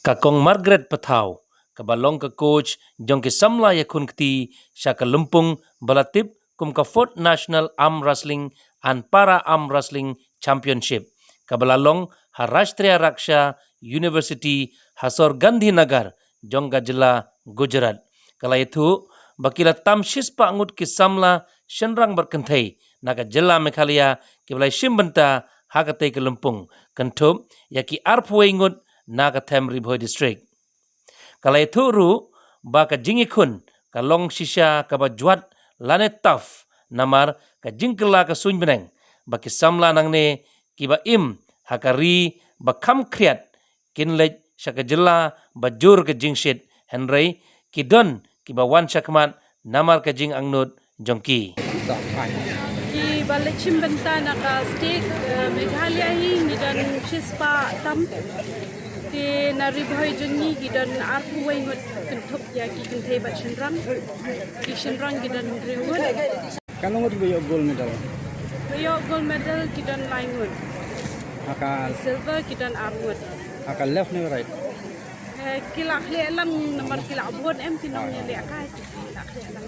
Kakong Margaret Patau, kabalong ka coach jong ki samla ya kun kti siya ka lumpung balatip kum ka 4th National Arm Wrestling and Para Arm Wrestling Championship. Kabalalong Harashtriya Raksha University Hasor Gandhi Nagar jong ka jila Gujarat. Kala itu bakila tamshis pa angut ki samla shenrang berkentai naga jila Meghalaya kibalai shimbenta hakatai ke lumpung kentup yaki arpwe ingut naga Them Ribhoi district. Kala itu ru baka jingikun kalong shisha kabajuat lanet taf namar ka jingkela ka sunbeneng baki samla nangne kiba im hakari bakam kriat kinlej syaka jela bajur ka jingshit henry kidon kiba wan syakmat namar ka jing angnut jongki. Di balik cimbenta naka state Meghalaya hi nidan chispa tam di naribhoi jungi gidan arpu waingut kentup ya ki kenthe bat shenrang ki shenrang gidan rewut Kanong bayo gold medal. bayo gold medal gidan laingut Aka silver gidan armut left ni right. kilak le lang nomor kilak bon em tinong le ka kilak le lang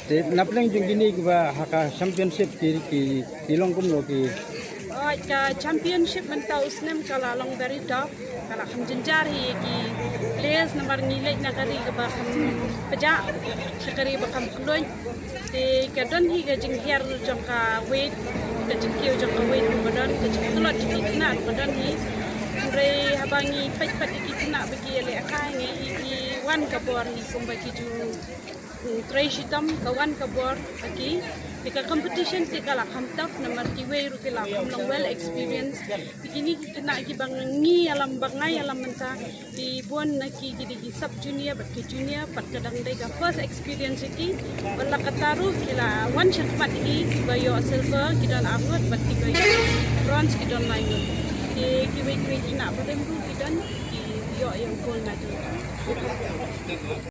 Naplang jung gini ba haka championship ki tilong kum lo ki ka championship mentau usnem kala long dari top kala kham jinjari ki les nomor ngilek nagari ka ba kham peja shakari ba kham khloy te kadon hi ga jing her jong ka weight ka jing kiu jong ka weight badan ka jing tulot ki kina badan hi re habangi pat ki kina bagi le akai nge i wan ka bor hi kum ba ki ju traishitam kawan ka bor aki tika competition tika la kham tap nomor ki we ru ila kham long well experience bikini kina ki bangi alam bangai alam menta di bon na ki di sub junior bat ki junior pat kadang dai ka first experience ki wala kataru kila one shot pat ki bayo silver kidan award bat ki bayo bronze kidan lain ki we kina badem ru kidan ki yo yang gold medal